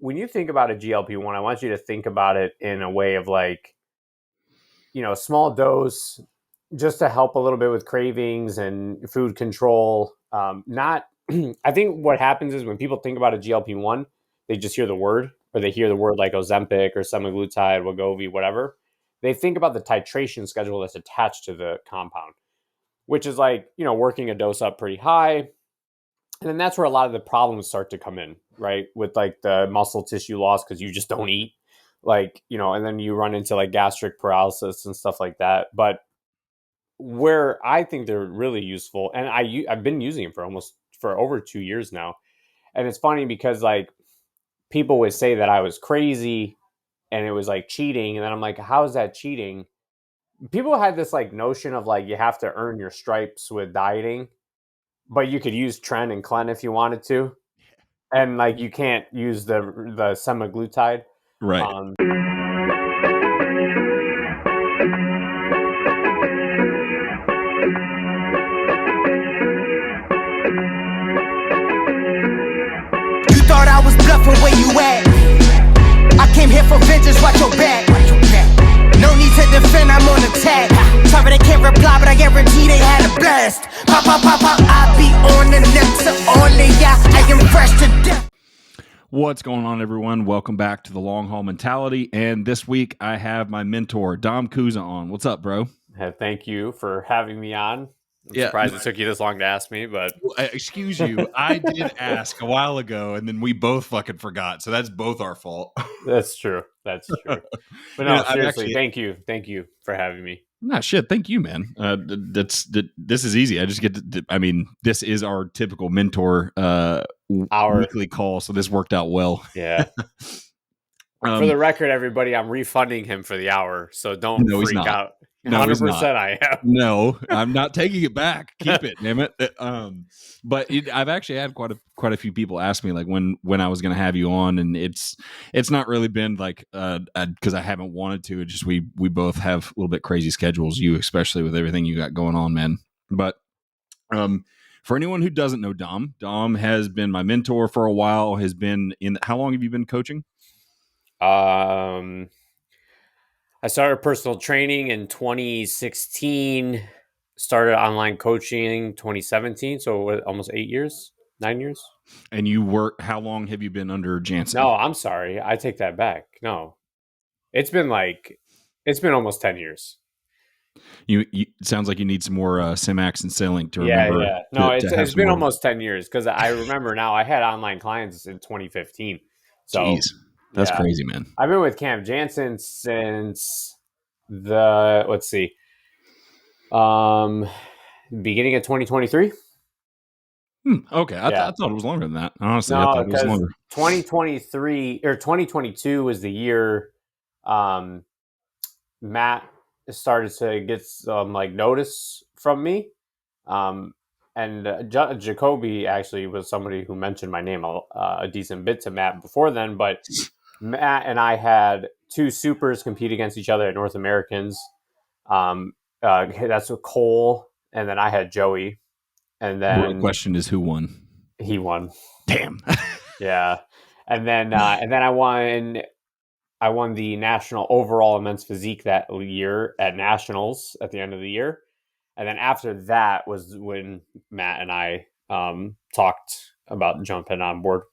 when you think about a GLP-1, I want you to think about it in a way of like, small dose just to help a little bit with cravings and food control. I think what happens is when people think about a GLP-1, they just hear the word, or they hear the word like Ozempic or semaglutide, Wegovy, whatever. They think about the titration schedule that's attached to the compound, which is like, working a dose up pretty high. And then that's where a lot of the problems start to come in, right? With like the muscle tissue loss because you just don't eat, and then you run into like gastric paralysis and stuff like that. But where I think they're really useful, and I've been using them for over 2 years now. And it's funny because like people would say that I was crazy and it was like cheating. And then I'm like, how is that cheating? People had this like notion of like, you have to earn your stripes with dieting, but you could use Clen and Clen if you wanted to. And like, you can't use the semaglutide. Right. Thought I was bluffing where you at. I came here for vengeance, watch your back. No need to defend, I'm on attack. Sorry they can't reply, but I guarantee they had a blast. Pop, pop, pop, pop, I be on the next to only ya. I am fresh to death. What's going on, everyone? Welcome back to the Long Haul Mentality. And this week I have my mentor, Dom Kuza, on. What's up, bro? Thank you for having me on. I'm surprised it took you this long to ask me, but excuse you. I did ask a while ago, and then we both fucking forgot. So that's both our fault. That's true. But no, seriously, thank you for having me. Nah, shit. Thank you, man. This is easy. I just get to, this is our typical mentor weekly call, so this worked out well. Yeah. For the record, everybody, I'm refunding him for the hour, so don't freak out. 100% I am. No, I'm not taking it back. Keep it, damn it. But I've actually had quite a few people ask me like when I was going to have you on, and it's not really been like because I haven't wanted to. It's just we both have a little bit crazy schedules. You especially with everything you got going on, man. But for anyone who doesn't know Dom has been my mentor for a while. Has been in. How long have you been coaching? I started personal training in 2016, started online coaching 2017, so almost 9 years. And how long have you been under Jansen? No, I'm sorry. I take that back. No. It's been almost 10 years. You sounds like you need some more Semax and Selank to remember. Yeah. No, it's been almost 10 years because I remember now I had online clients in 2015. So jeez. That's crazy, man. I've been with Cam Jansen since beginning of 2023. Okay. I thought it was longer than that. Honestly, no, I thought it was longer. 2023 or 2022 was the year Matt started to get some like notice from me. And Jacoby actually was somebody who mentioned my name a decent bit to Matt before then, but Matt and I had two supers compete against each other at North Americans. That's with Cole, and then I had Joey. And then the question is, who won? He won. Damn. Yeah, and then I won. I won the national overall immense physique that year at nationals at the end of the year. And then after that was when Matt and I talked about jumping on board.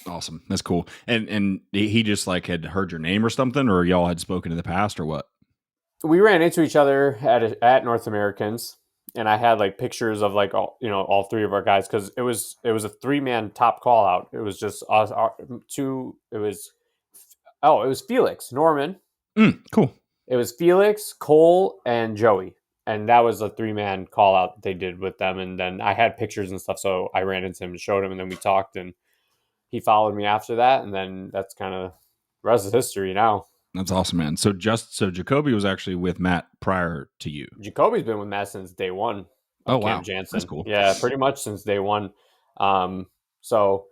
Awesome. That's cool. And he just like had heard your name or something, or y'all had spoken in the past or what? We ran into each other at North Americans, and I had like pictures of like all three of our guys because it was a 3-man top call out. It was just us two. It was Felix Norman. Cool. It was Felix, Cole, and Joey. And that was a 3-man call out they did with them. And then I had pictures and stuff. So I ran into him and showed him. And then we talked and he followed me after that. And then that's kind of the rest of history now. That's awesome, man. So Jacoby was actually with Matt prior to you. Jacoby's been with Matt since day one. Oh, wow. Cam Jansen. That's cool. Yeah, pretty much since day one. So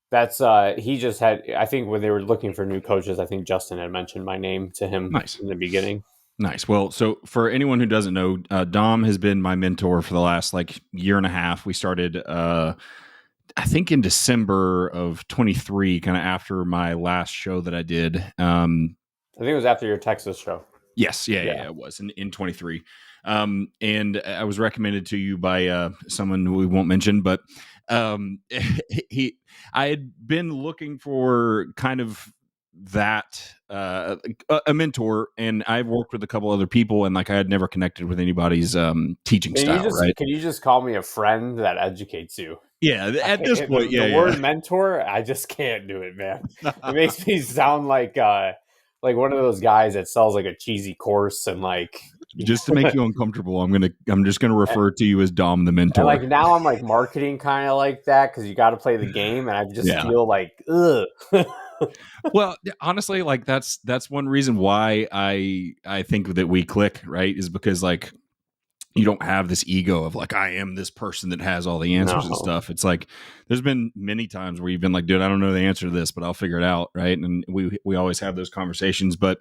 that's he just had, I think when they were looking for new coaches, I think Justin had mentioned my name to him in the beginning. Nice. Well, so for anyone who doesn't know, Dom has been my mentor for the last like year and a half. We started I think in December of 23, kind of after my last show that I did. I think it was after your Texas show. Yes. Yeah, it was in 23. And I was recommended to you by someone we won't mention, but I had been looking for kind of that a mentor, and I've worked with a couple other people, and like I had never connected with anybody's teaching style, right? Can you just call me a friend that educates you? Yeah, at this point, the word mentor, I just can't do it, man. It makes me sound like one of those guys that sells like a cheesy course and like just to make you uncomfortable, I'm just gonna refer to you as Dom the mentor. And like now I'm like marketing kind of like that because you got to play the game, and I just feel like ugh. Well, honestly, like that's one reason why I think that we click, right? Is because like you don't have this ego of like I am this person that has all the answers and stuff. It's like there's been many times where you've been like, dude, I don't know the answer to this, but I'll figure it out, right? And we always have those conversations. But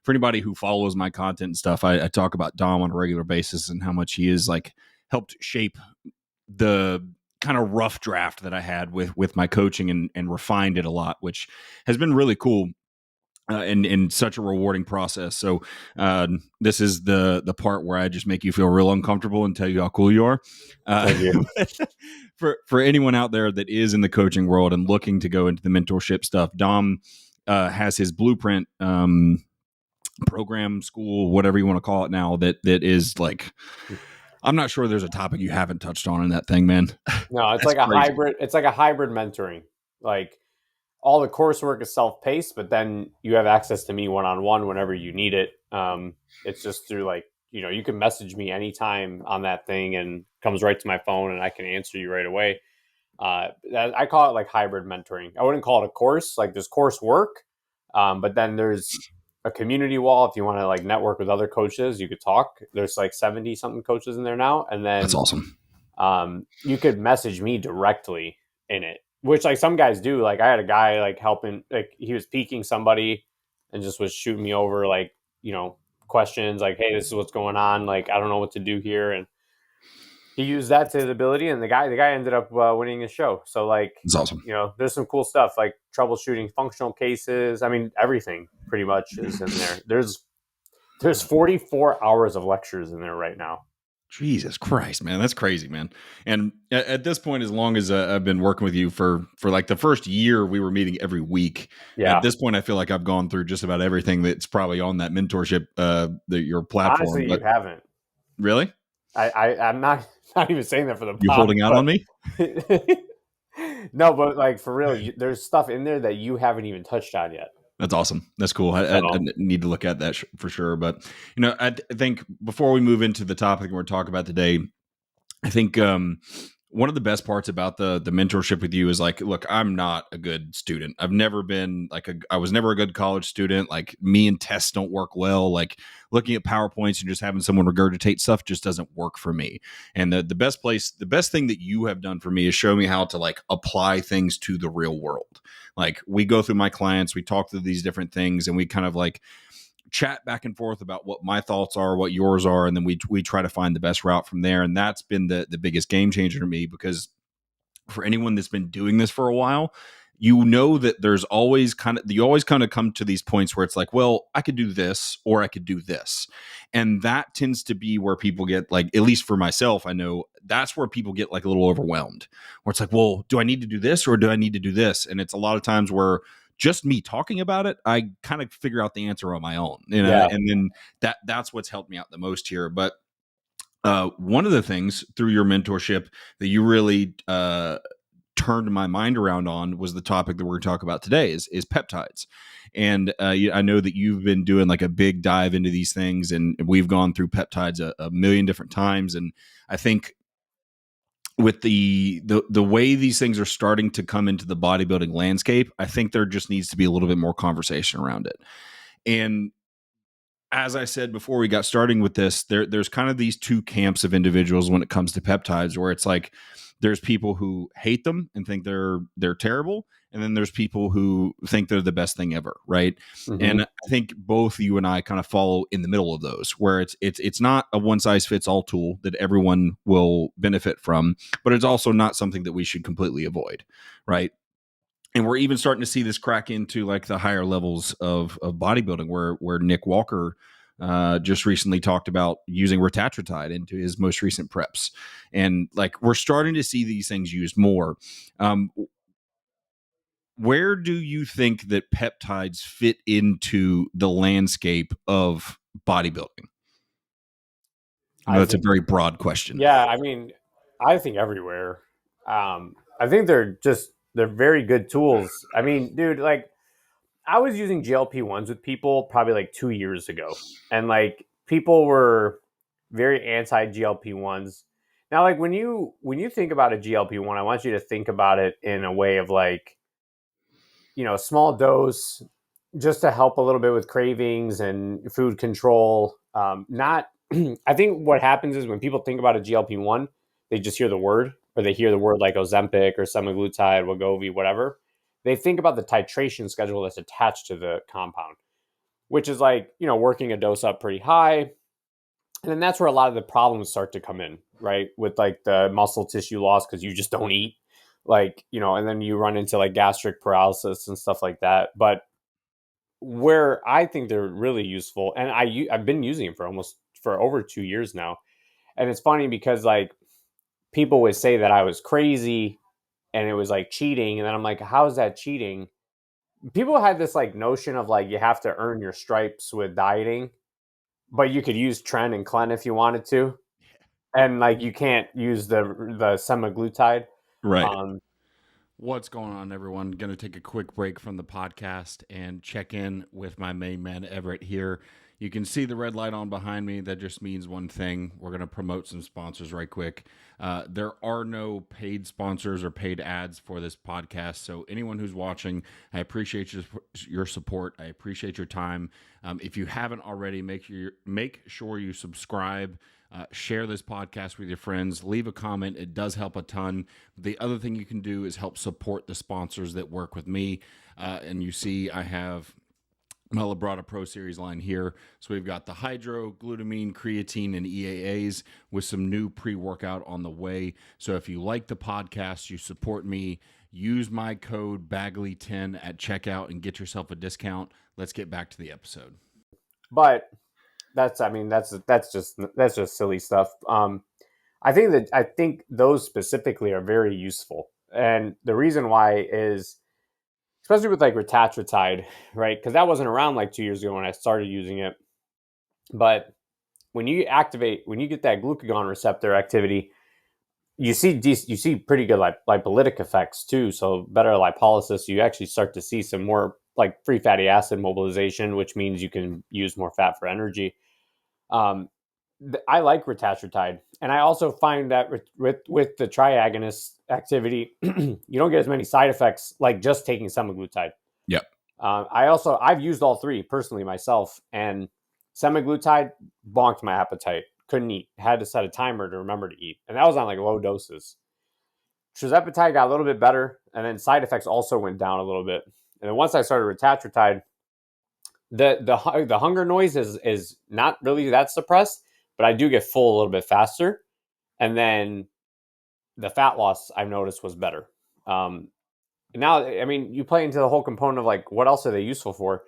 for anybody who follows my content and stuff, I talk about Dom on a regular basis and how much he has like helped shape the kind of rough draft that I had with my coaching and refined it a lot, which has been really cool. And such a rewarding process. So this is the part where I just make you feel real uncomfortable and tell you how cool you are. Thank you. For anyone out there that is in the coaching world and looking to go into the mentorship stuff, Dom has his blueprint program, school, whatever you want to call it now, that is like, I'm not sure there's a topic you haven't touched on in that thing, man. No, it's like a hybrid. It's like a hybrid mentoring. Like all the coursework is self-paced, but then you have access to me one-on-one whenever you need it. It's just through like, you can message me anytime on that thing and comes right to my phone and I can answer you right away. I call it like hybrid mentoring. I wouldn't call it a course. Like there's coursework, but then there's a community wall. If you want to like network with other coaches, you could talk. There's like 70 something coaches in there now. And then that's awesome. You could message me directly in it, which like some guys do. Like I had a guy like helping, like he was peeking somebody and just was shooting me over like, questions like, hey, this is what's going on. Like, I don't know what to do here. And he used that to his ability, and the guy ended up winning his show. So like, it's awesome. There's some cool stuff like troubleshooting functional cases. I mean, everything pretty much is in there. There's 44 hours of lectures in there right now. Jesus Christ, man. That's crazy, man. And at this point, as long as I've been working with you for like the first year, we were meeting every week. Yeah. At this point, I feel like I've gone through just about everything that's probably on that mentorship, your platform. Honestly, you haven't. Really? I'm not even saying that for the You holding out on me? No, but like for real, there's stuff in there that you haven't even touched on yet. That's awesome. That's cool. I need to look at that for sure. But, I think before we move into the topic we're talking about today, I think one of the best parts about the mentorship with you is like, look, I'm not a good student. I've never been I was never a good college student. Like me and tests don't work well. Like looking at PowerPoints and just having someone regurgitate stuff just doesn't work for me. And the best thing that you have done for me is show me how to like apply things to the real world. Like we go through my clients, we talk through these different things, and we kind of like chat back and forth about what my thoughts are, what yours are, and then we try to find the best route from there. And that's been the biggest game changer to me, because for anyone that's been doing this for a while, that there's always you always kind of come to these points where it's like, well, I could do this or I could do this. And that tends to be where people get like, at least for myself, I know that's where people get like a little overwhelmed, where it's like, well, do I need to do this or do I need to do this? And it's a lot of times where just me talking about it, I kind of figure out the answer on my own, Yeah. And then that's what's helped me out the most here. But one of the things through your mentorship that you really turned my mind around on was the topic that we're going to talk about today is peptides. And I know that you've been doing like a big dive into these things, and we've gone through peptides a million different times. And I think with the way these things are starting to come into the bodybuilding landscape, I think there just needs to be a little bit more conversation around it. And as I said before we got starting with this, there's kind of these two camps of individuals when it comes to peptides, where it's like there's people who hate them and think they're terrible, and then there's people who think they're the best thing ever, right? Mm-hmm. And I think both you and I kind of follow in the middle of those, where it's not a one size fits all tool that everyone will benefit from, but it's also not something that we should completely avoid, right? And we're even starting to see this crack into like the higher levels of bodybuilding, where Nick Walker just recently talked about using Retatrutide into his most recent preps, and like we're starting to see these things used more. Where do you think that peptides fit into the landscape of bodybuilding? I know that's a very broad question. Yeah, I mean, I think everywhere. I think they're very good tools. I mean, dude, like I was using GLP-1s with people probably like 2 years ago, and like people were very anti GLP-1s. Now, like when you think about a GLP-1, I want you to think about it in a way of like, small dose, just to help a little bit with cravings and food control. Not, I think what happens is when people think about a GLP-1, they just hear the word, or they hear the word like Ozempic or semaglutide, Wegovy, whatever. They think about the titration schedule that's attached to the compound, which is like, working a dose up pretty high. And then that's where a lot of the problems start to come in, right? With like the muscle tissue loss because you just don't eat, like, and then you run into like gastric paralysis and stuff like that. But where I think they're really useful, and I've been using them for over 2 years now. And it's funny because like people would say that I was crazy and it was like cheating. And then I'm like, how is that cheating? People had this like notion of like you have to earn your stripes with dieting, but you could use Clen and Clen if you wanted to, and like you can't use the semaglutide. Right. What's going on, everyone? Going to take a quick break from the podcast and check in with my main man, Everett, here. You can see the red light on behind me. That just means one thing. We're going to promote some sponsors right quick. There are no paid sponsors or paid ads for this podcast. So anyone who's watching, I appreciate your support. I appreciate your time. If you haven't already, make sure you subscribe. Share this podcast with your friends. Leave a comment. It does help a ton. The other thing you can do is help support the sponsors that work with me. And you see I have my Labrada Pro Series line here. So we've got the Hydro, Glutamine, Creatine, and EAAs with some new pre-workout on the way. So if you like the podcast, you support me, use my code BAGLY10 at checkout and get yourself a discount. Let's get back to the episode. But that's just silly stuff. I think those specifically are very useful. And the reason why is, especially with like Retatrutide, right? Because that wasn't around like 2 years ago when I started using it. But when you get that glucagon receptor activity, you see pretty good lipolytic effects too. So better lipolysis, you actually start to see some more like free fatty acid mobilization, which means you can use more fat for energy. I like Retatrutide, and I also find that with the triagonist activity, you don't get as many side effects like just taking semaglutide. Yep. I've used all three personally myself, and semaglutide bonked my appetite. Couldn't eat. Had to set a timer to remember to eat, and that was on like low doses. Tirzepatide got a little bit better, and then side effects also went down a little bit. And then once I started Retatrutide, the hunger noise is not really that suppressed, but I do get full a little bit faster. And then the fat loss I've noticed was better. Now, I mean, you play into the whole component of like, what else are they useful for?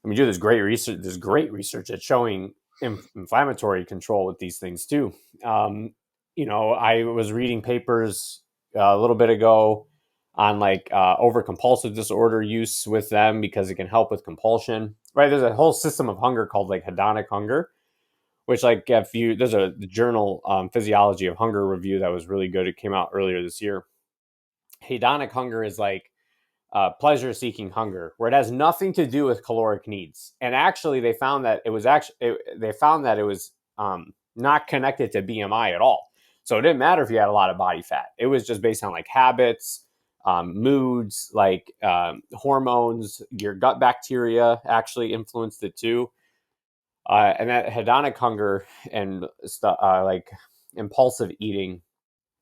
I mean, there's great research that's showing inflammatory control with these things too. I was reading papers a little bit ago on like over compulsive disorder use with them because it can help with compulsion, right? There's a whole system of hunger called like hedonic hunger, which like there's a journal Physiology of Hunger review that was really good. It came out earlier this year. Hedonic hunger is like pleasure-seeking hunger, where it has nothing to do with caloric needs. And actually, they found that it was not connected to BMI at all. So it didn't matter if you had a lot of body fat. It was just based on like habits, moods, like hormones. Your gut bacteria actually influenced it too. And that hedonic hunger and stuff like impulsive eating,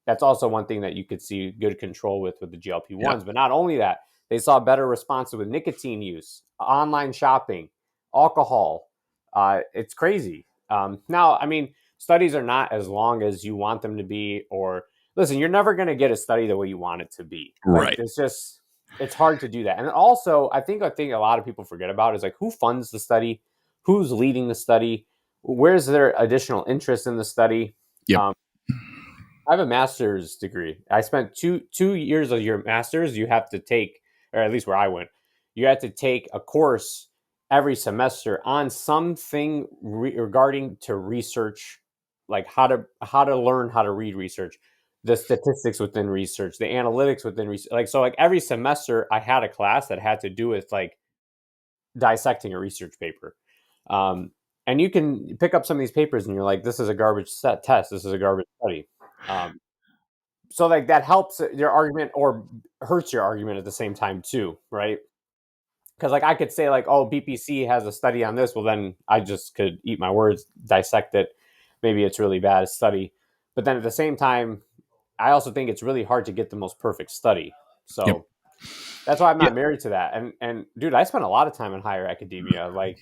that's also one thing that you could see good control with the GLP-1s. But not only that, They saw better responses with nicotine use, online shopping, alcohol. It's crazy. Now, I mean, studies are not as long as you want them to be, or listen, you're never going to get a study the way you want it to be. Like, Right. it's hard to do that. And also, I think a lot of people forget about is like who funds the study, who's leading the study, where's their additional interest in the study. Yep. I have a master's degree. I spent two years of your master's. You have to take, or at least where I went, you had to take a course every semester on something regarding to research, like how to learn how to read research, the statistics within research, the analytics within research. Like every semester, I had a class that had to do with like dissecting a research paper. And you can pick up some of these papers and you're like, this is a garbage test. This is a garbage study. So like that helps your argument or hurts your argument at the same time too, right? Because like I could say like, oh, BPC has a study on this. Well, then I just could eat my words, dissect it. Maybe it's really bad study. But then at the same time, I also think it's really hard to get the most perfect study. So that's why I'm not married to that. And dude, I spent a lot of time in higher academia. Like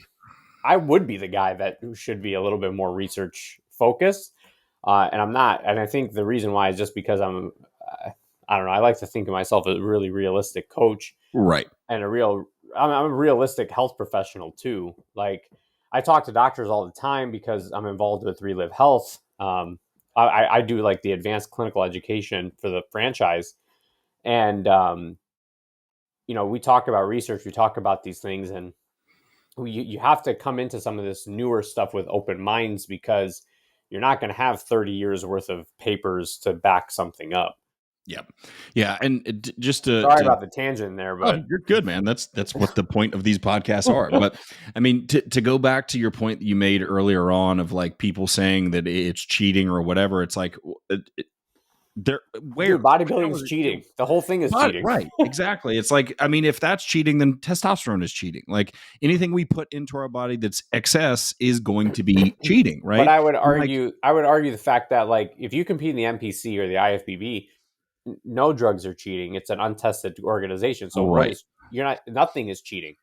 I would be the guy that should be a little bit more research focused. And I'm not. And I think the reason why is just because I don't know, I like to think of myself as a really realistic coach. Right. And I'm a realistic health professional too. Like I talk to doctors all the time because I'm involved with Relive Health. I do like the advanced clinical education for the franchise. And, we talk about research, we talk about these things, and you have to come into some of this newer stuff with open minds because you're not going to have 30 years worth of papers to back something up. Yep. Yeah. And just to sorry about the tangent there, but you're good, man. That's what the point of these podcasts are. But I mean, to go back to your point that you made earlier on of like people saying that it's cheating or whatever, it's like bodybuilding is cheating. The whole thing is cheating. Right. Exactly. It's like, I mean, if that's cheating, then testosterone is cheating. Like anything we put into our body that's excess is going to be cheating, right? But I would argue the fact that like if you compete in the NPC or the IFBB, no drugs are cheating. It's an untested organization. So nothing is cheating.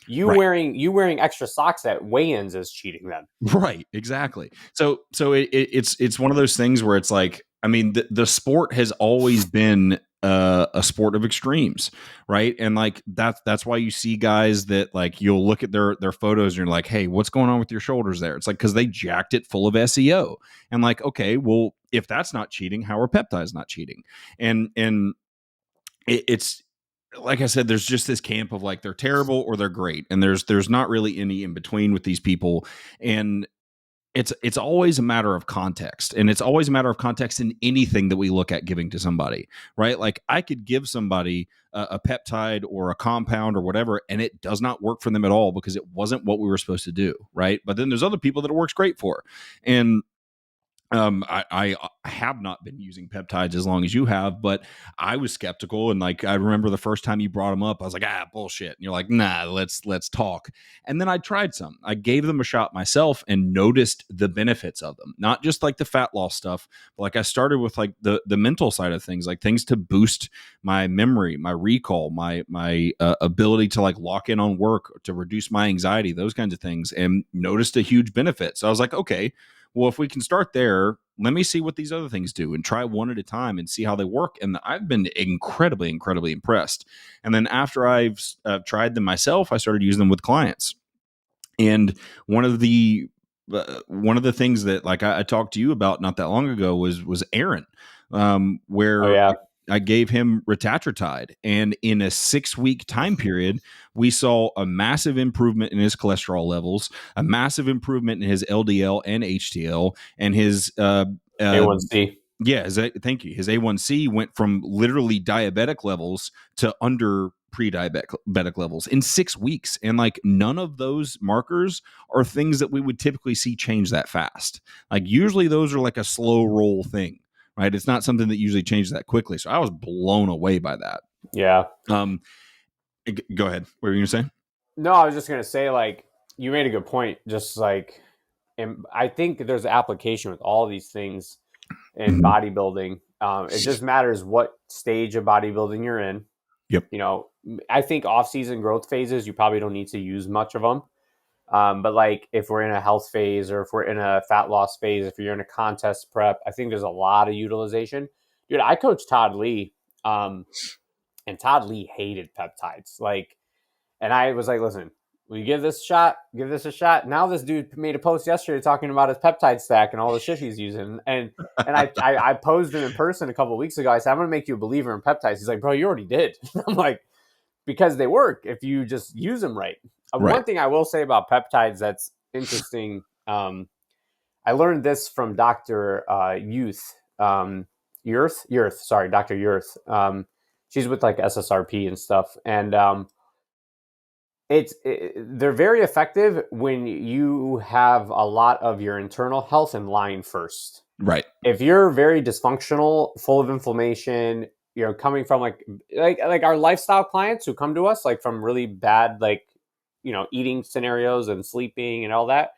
Wearing extra socks at weigh-ins is cheating then. Right. Exactly. So it's one of those things where it's like, I mean, the sport has always been a sport of extremes, right? And like that's why you see guys that like you'll look at their photos and you're like, hey, what's going on with your shoulders there? It's like because they jacked it full of SEO, and like, okay, well, if that's not cheating, how are peptides not cheating? And it's like I said, there's just this camp of like they're terrible or they're great, and there's not really any in between with these people, and it's always a matter of context, and it's always a matter of context in anything that we look at giving to somebody, right? Like I could give somebody a peptide or a compound or whatever, and it does not work for them at all because it wasn't what we were supposed to do, right? But then there's other people that it works great for, and I have not been using peptides as long as you have, but I was skeptical. And like, I remember the first time you brought them up, I was like, bullshit. And you're like, nah, let's talk. And then I tried some, I gave them a shot myself and noticed the benefits of them, not just like the fat loss stuff, but like I started with like the mental side of things, like things to boost my memory, my recall, my ability to like lock in on work, to reduce my anxiety, those kinds of things, and noticed a huge benefit. So I was like, okay, well, if we can start there, let me see what these other things do and try one at a time and see how they work. And I've been incredibly, incredibly impressed. And then after I've tried them myself, I started using them with clients. And one of the things that like I talked to you about not that long ago was Aaron, where I gave him Retatrutide, and in a 6-week time period, we saw a massive improvement in his cholesterol levels, a massive improvement in his LDL and HDL, and his A1C. Yeah, thank you. His A1C went from literally diabetic levels to under pre-diabetic levels in 6 weeks. And like none of those markers are things that we would typically see change that fast. Like usually those are like a slow roll thing, right? It's not something that usually changes that quickly. So I was blown away by that. Yeah. Go ahead. What were you going to say? No, I was just going to say, like, you made a good point. Just like, and I think there's an application with all these things in bodybuilding. It just matters what stage of bodybuilding you're in. Yep. I think off-season growth phases, you probably don't need to use much of them. But like if we're in a health phase or if we're in a fat loss phase, if you're in a contest prep, I think there's a lot of utilization. Dude, I coached Todd Lee, and Todd Lee hated peptides. Like, and I was like, listen, will you give this a shot? Give this a shot. Now this dude made a post yesterday talking about his peptide stack and all the shit he's using. And I posed him in person a couple of weeks ago. I said, I'm going to make you a believer in peptides. He's like, bro, you already did. I'm like, because they work if you just use them right. Right. One thing I will say about peptides that's interesting, I learned this from Dr. Dr. Yurth. She's with like SSRP and stuff. And they're very effective when you have a lot of your internal health in line first. Right. If you're very dysfunctional, full of inflammation, you know, coming from like our lifestyle clients who come to us like from really bad, like, you know, eating scenarios and sleeping and all that,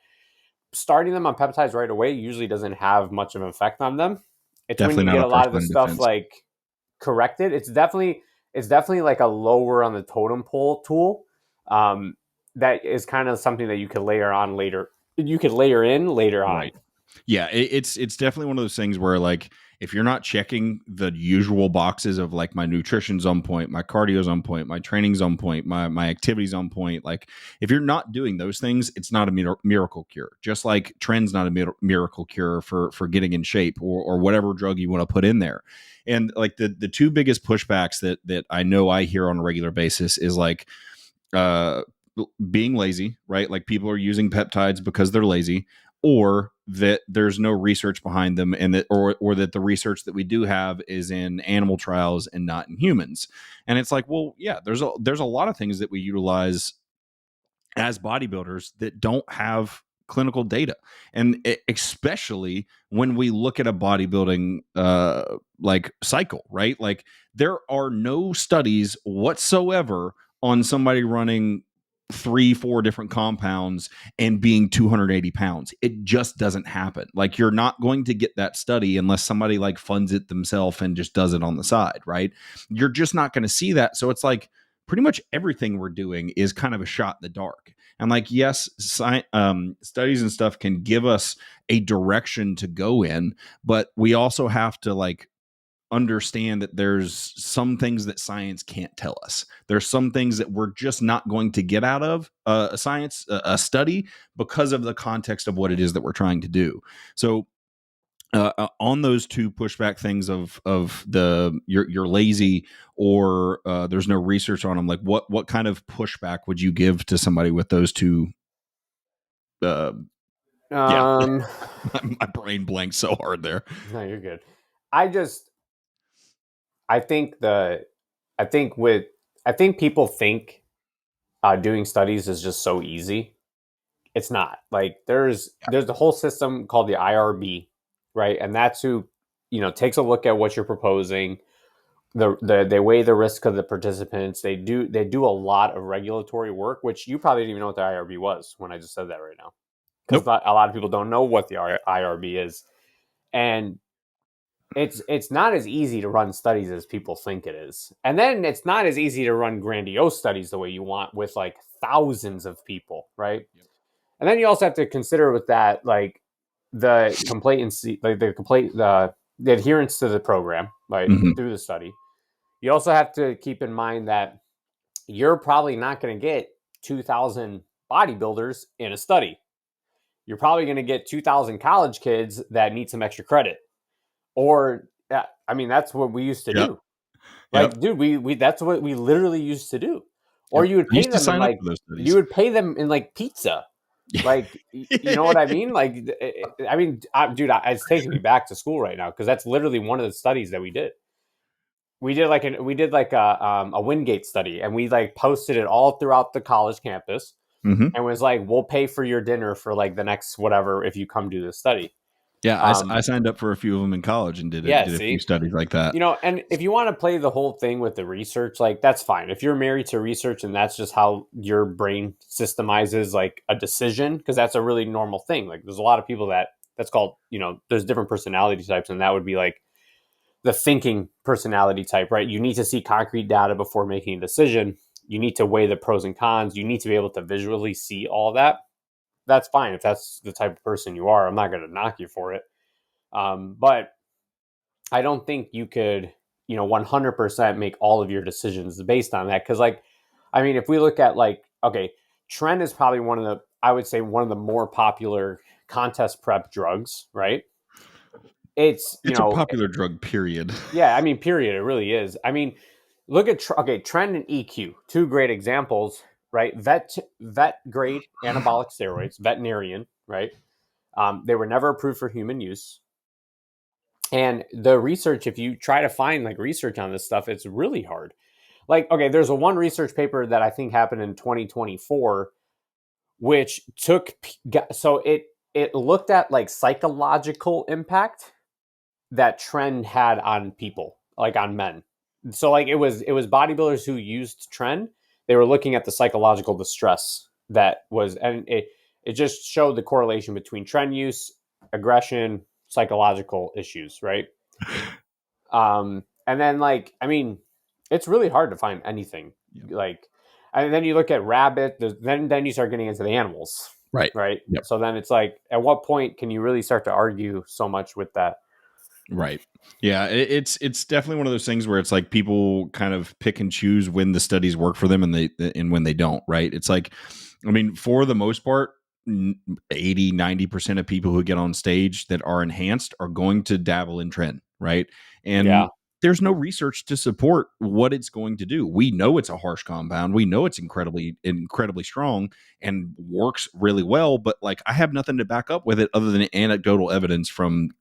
starting them on peptides right away usually doesn't have much of an effect on them. It's Definitely when you not get a a lot of the first-line stuff defense. like corrected. It's definitely like a lower on the totem pole tool. That is kind of something that you could layer on later. You could layer in later on. Right. Yeah, it's definitely one of those things where like if you're not checking the usual boxes of like my nutrition's on point, my cardio's on point, my training's on point, my activity's on point, like if you're not doing those things, it's not a miracle cure. Just like trend's not a miracle cure for getting in shape or whatever drug you want to put in there. And like the two biggest pushbacks that I know I hear on a regular basis is like being lazy, right? Like people are using peptides because they're lazy, or that there's no research behind them, and that or that the research that we do have is in animal trials and not in humans. And it's like, well, yeah, there's a lot of things that we utilize as bodybuilders that don't have clinical data, and especially when we look at a bodybuilding like cycle, right? Like there are no studies whatsoever on somebody running 3-4 different compounds and being 280 pounds. It just doesn't happen. Like you're not going to get that study unless somebody like funds it themselves and just does it on the side, right? You're just not going to see that. So it's like pretty much everything we're doing is kind of a shot in the dark. And like, yes, studies and stuff can give us a direction to go in, but we also have to like understand that there's some things that science can't tell us. There's some things that we're just not going to get out of a study because of the context of what it is that we're trying to do. So on those two pushback things of the you're lazy or there's no research on them, like what kind of pushback would you give to somebody with those two? Yeah, my brain blanked so hard there. No, you're good. I think people think doing studies is just so easy. It's not. Like there's the whole system called the IRB, right? And that's who, you know, takes a look at what you're proposing. They weigh the risk of the participants. They do a lot of regulatory work, which you probably didn't even know what the IRB was when I just said that right now. Because a lot of people don't know what the IRB is. And it's not as easy to run studies as people think it is. And then it's not as easy to run grandiose studies the way you want with like thousands of people, right? Yep. And then you also have to consider with that, like the complacency, like the adherence to the program, right, through the study. You also have to keep in mind that you're probably not going to get 2,000 bodybuilders in a study. You're probably going to get 2,000 college kids that need some extra credit. Or, I mean, that's what we used to do. Like, dude, we that's what we literally used to do. Or you would pay them in like, you would pay them in like pizza. Like, you know what I mean? Like, I mean, dude, it's taking me back to school right now because that's literally one of the studies that we did. We did like a Wingate study, and we like posted it all throughout the college campus, and was like, we'll pay for your dinner for like the next whatever if you come do this study. Yeah, I signed up for a few of them in college and did a few studies like that. You know, and if you want to play the whole thing with the research, like that's fine. If you're married to research and that's just how your brain systemizes like a decision, because that's a really normal thing. Like there's a lot of people that's called, you know, there's different personality types, and that would be like the thinking personality type, right? You need to see concrete data before making a decision. You need to weigh the pros and cons. You need to be able to visually see all that. That's fine if that's the type of person you are. I'm not going to knock you for it. But I don't think you could, 100% make all of your decisions based on that. Because, if we look at okay, Tren is probably I would say one of the more popular contest prep drugs, right? It's a popular drug, period. Yeah, period. It really is. Look at Tren and EQ, two great examples, right? Vet grade anabolic steroids, veterinarian, right? They were never approved for human use. And the research, if you try to find research on this stuff, it's really hard. There's one research paper that I think happened in 2024, which it looked at psychological impact that Tren had on people, on men. So it was bodybuilders who used Tren. They were looking at the psychological distress that was, and it just showed the correlation between Tren use, aggression, psychological issues, right? And then it's really hard to find anything. Yep. And then you look at rabbit, then you start getting into the animals. Right. Yep. So then it's at what point can you really start to argue so much with that? Right. Yeah. It's definitely one of those things where it's people kind of pick and choose when the studies work for them and when they don't. Right. It's for the most part, 80-90% of people who get on stage that are enhanced are going to dabble in Tren. Right. And there's no research to support what it's going to do. We know it's a harsh compound. We know it's incredibly strong and works really well, but I have nothing to back up with it other than anecdotal evidence from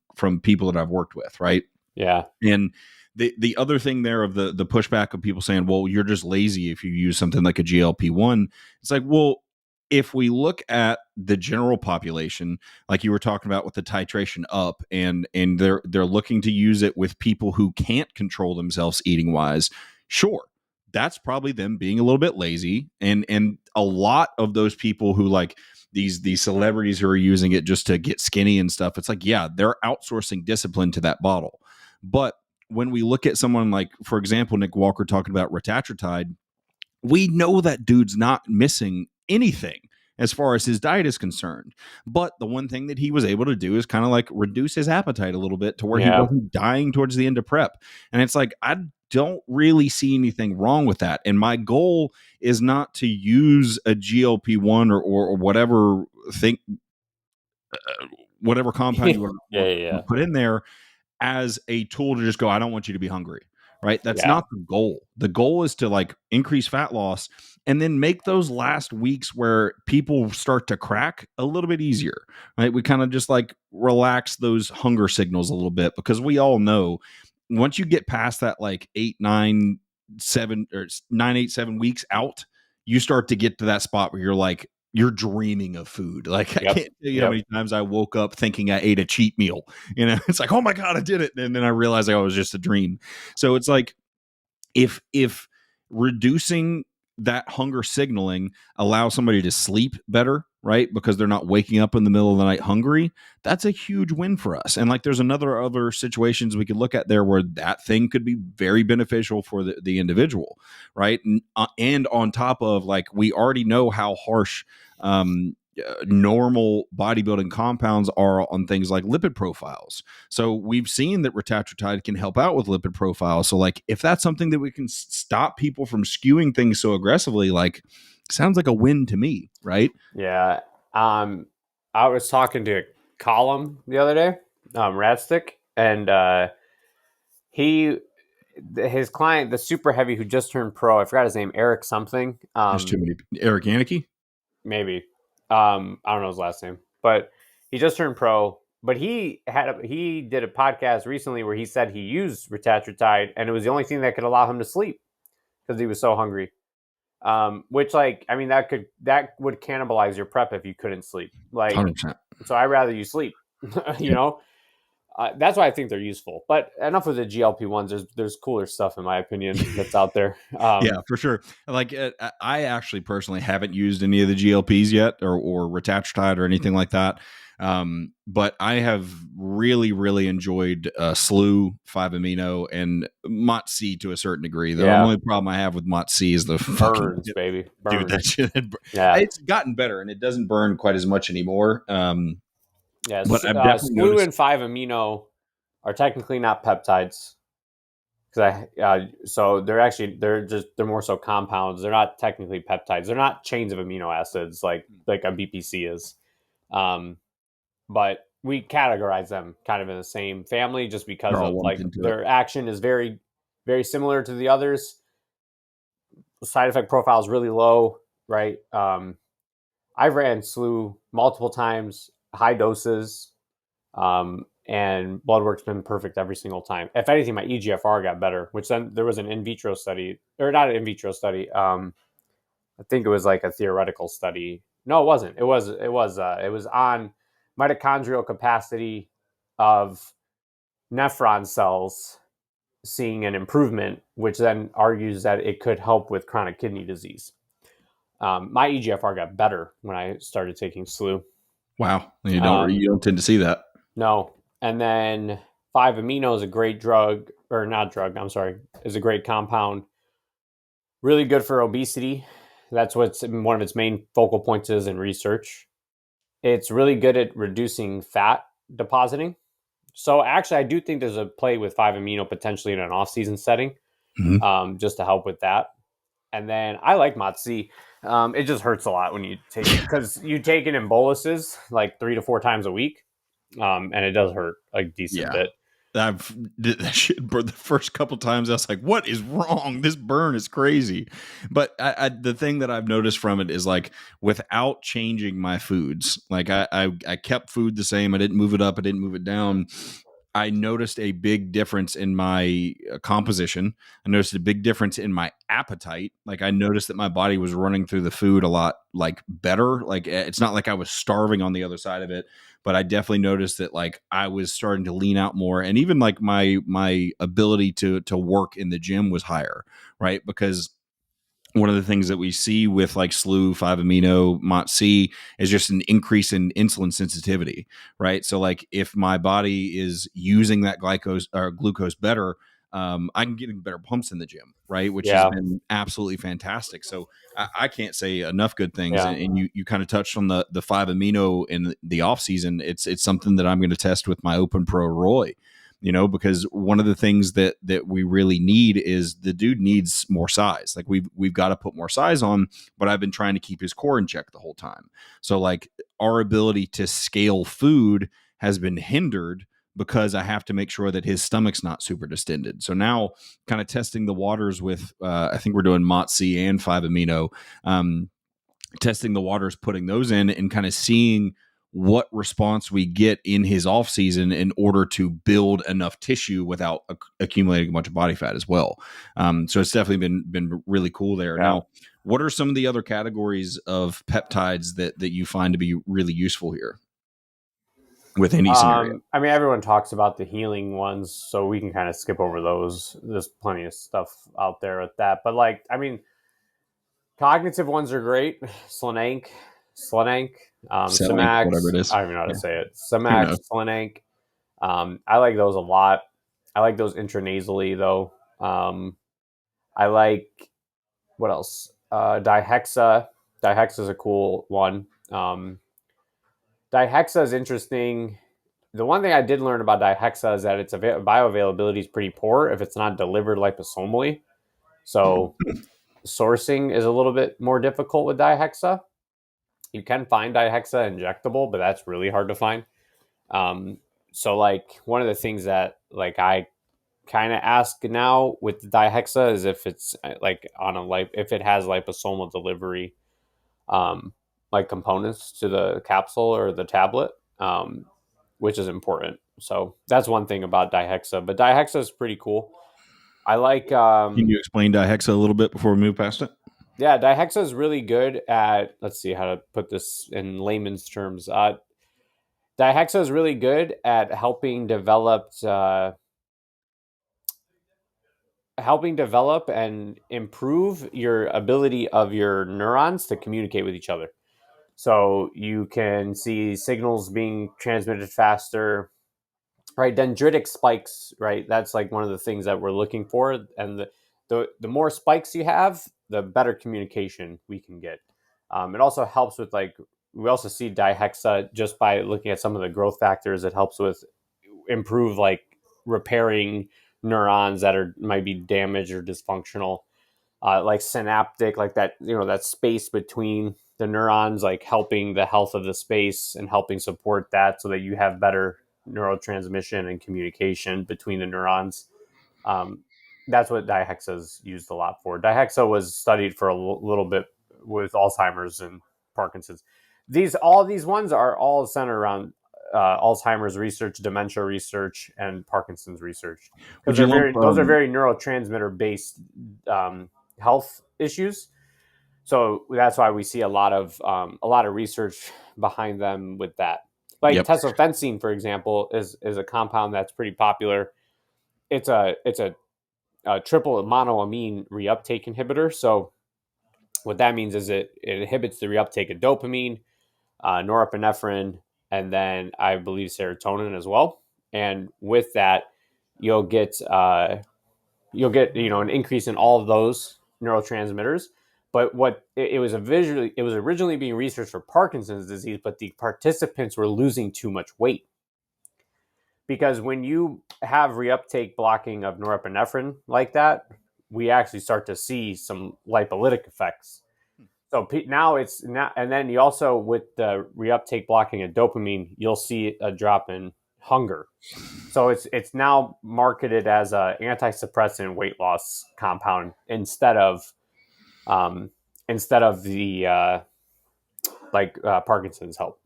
people that I've worked with. Right. Yeah. And the other thing there of the pushback of people saying, well, you're just lazy if you use something like a GLP-1. It's well, if we look at the general population, like you were talking about with the titration up, and they're looking to use it with people who can't control themselves eating wise, sure, that's probably them being a little bit lazy. And a lot of those people who these celebrities who are using it just to get skinny and stuff, it's they're outsourcing discipline to that bottle. But when we look at someone for example, Nick Walker talking about Retatrutide, we know that dude's not missing anything as far as his diet is concerned. But the one thing that he was able to do is kind of reduce his appetite a little bit to where he wasn't dying towards the end of prep. And it's I don't really see anything wrong with that. And my goal is not to use a GLP-1 or whatever whatever compound you want to put in there as a tool to just go, I don't want you to be hungry. Right. That's not the goal. The goal is to increase fat loss and then make those last weeks where people start to crack a little bit easier. Right. We kind of just relax those hunger signals a little bit, because we all know once you get past that 8, 9, 7 or 9, 8, 7 weeks out, you start to get to that spot where you're dreaming of food. I can't tell you how many times I woke up thinking I ate a cheat meal. It's oh my God, I did it. And then I realized it was just a dream. So it's if reducing that hunger signaling allows somebody to sleep better, right? Because they're not waking up in the middle of the night hungry, that's a huge win for us. And there's other situations we could look at there where that thing could be very beneficial for the individual, right? And on top of we already know how harsh normal bodybuilding compounds are on things like lipid profiles. So we've seen that Retatrutide can help out with lipid profiles. So if that's something that we can stop people from skewing things so aggressively, sounds like a win to me, right? Yeah. I was talking to Column the other day, Radstick, and his client, the super heavy who just turned pro, I forgot his name, Eric something. There's too many. Eric Anarchy? Maybe. I don't know his last name, but he just turned pro. But he did a podcast recently where he said he used Retatrutide, and it was the only thing that could allow him to sleep because he was so hungry. Which that would cannibalize your prep if you couldn't sleep. 100%. So I'd rather you sleep. you know. That's why I think they're useful. But enough of the GLP-1s. There's cooler stuff, in my opinion, that's out there. Yeah, for sure. I actually personally haven't used any of the GLPs yet, or Retatrutide or anything like that. But I have really, really enjoyed SLU, 5-amino, and MOTS-C to a certain degree. The only problem I have with MOTS-C is the burns, baby. Burns. Dude, that shit. Yeah. It's gotten better, and it doesn't burn quite as much anymore. Yeah, but I've definitely SLU noticed. and 5-amino are technically not peptides. So they're more so compounds. They're not technically peptides. They're not chains of amino acids like a BPC is. But we categorize them kind of in the same family just because of like their action is very, very similar to the others. Side effect profile is really low, right? I've ran SLU multiple times, high doses, and blood work's been perfect every single time. If anything, my EGFR got better, which then there was an in vitro study, or not an in vitro study. I think it was like a theoretical study. No, it wasn't. It was on mitochondrial capacity of nephron cells seeing an improvement, which then argues that it could help with chronic kidney disease. My EGFR got better when I started taking SLU. Wow, you don't tend to see that. No, and then 5-amino is a great drug, or not drug. I'm sorry, is a great compound. Really good for obesity. That's what's one of its main focal points is in research. It's really good at reducing fat depositing. So actually, I do think there's a play with 5-amino potentially in an off-season setting, just to help with that. And then I like MOTS-C. It just hurts a lot when you take it because you take it in boluses like 3 to 4 times a week, and it does hurt a decent bit. I've did that shit the first couple times. I was like, "What is wrong? This burn is crazy." But the thing that I've noticed from it is like, without changing my foods, like I kept food the same. I didn't move it up. I didn't move it down. I noticed a big difference in my composition. I noticed a big difference in my appetite. Like I noticed that my body was running through the food a lot like better. Like it's not like I was starving on the other side of it, but I definitely noticed that like I was starting to lean out more, and even like my ability to work in the gym was higher, right? Because one of the things that we see with like SLU, 5-amino, MOTS-C is just an increase in insulin sensitivity, right? So like if my body is using that glucose better, I'm getting better pumps in the gym, right? Which has been absolutely fantastic. So I can't say enough good things. Yeah. And you kind of touched on the 5-amino in the off season. It's something that I'm going to test with my Open Pro Roy. Because one of the things that we really need is the dude needs more size. Like we've got to put more size on, but I've been trying to keep his core in check the whole time. So like our ability to scale food has been hindered because I have to make sure that his stomach's not super distended. So now kind of testing the waters with, I think we're doing MOTS-C and 5-amino, testing the waters, putting those in and kind of seeing what response we get in his off season in order to build enough tissue without accumulating a bunch of body fat as well. So it's definitely been really cool there. Now, what are some of the other categories of peptides that you find to be really useful here with any scenario? I mean, everyone talks about the healing ones, so we can kind of skip over those. There's plenty of stuff out there with that. But like, I mean, cognitive ones are great. Selank, Semax, whatever it is. I don't even know how to say it. Semax, Selank. I like those a lot. I like those intranasally though. I like, what else? Dihexa. Dihexa is a cool one. Dihexa is interesting. The one thing I did learn about Dihexa is that its bioavailability is pretty poor if it's not delivered liposomally. So sourcing is a little bit more difficult with Dihexa. You can find Dihexa injectable, but that's really hard to find. So like one of the things that like I kind of ask now with Dihexa is if it's like if it has liposomal delivery, like components to the capsule or the tablet, which is important. So that's one thing about Dihexa, but Dihexa is pretty cool. I like. Can you explain Dihexa a little bit before we move past it? Yeah, Dihexa is really good at. Let's see how to put this in layman's terms. Dihexa is really good at helping develop and improve your ability of your neurons to communicate with each other. So you can see signals being transmitted faster, right? Dendritic spikes, right? That's like one of the things that we're looking for. And the more spikes you have, the better communication we can get. It also helps with like, we also see Dihexa just by looking at some of the growth factors. It helps with improve like repairing neurons that are might be damaged or dysfunctional, like synaptic, like that, that space between the neurons, like helping the health of the space and helping support that so that you have better neurotransmission and communication between the neurons. Um, that's what Dihexa is used a lot for. Dihexa was studied for a little bit with Alzheimer's and Parkinson's. All these ones are all centered around Alzheimer's research, dementia research, and Parkinson's research, because those are very neurotransmitter based health issues. So that's why we see a lot of research behind them with that. Like tesofensine, for example, is a compound that's pretty popular. It's a triple monoamine reuptake inhibitor. So what that means is it inhibits the reuptake of dopamine, norepinephrine, and then I believe serotonin as well. And with that, you'll get an increase in all of those neurotransmitters. But it was originally being researched for Parkinson's disease, but the participants were losing too much weight. Because when you have reuptake blocking of norepinephrine like that, we actually start to see some lipolytic effects. So now and then you also, with the reuptake blocking of dopamine, you'll see a drop in hunger. So it's now marketed as a anti-suppressant weight loss compound instead of the Parkinson's help.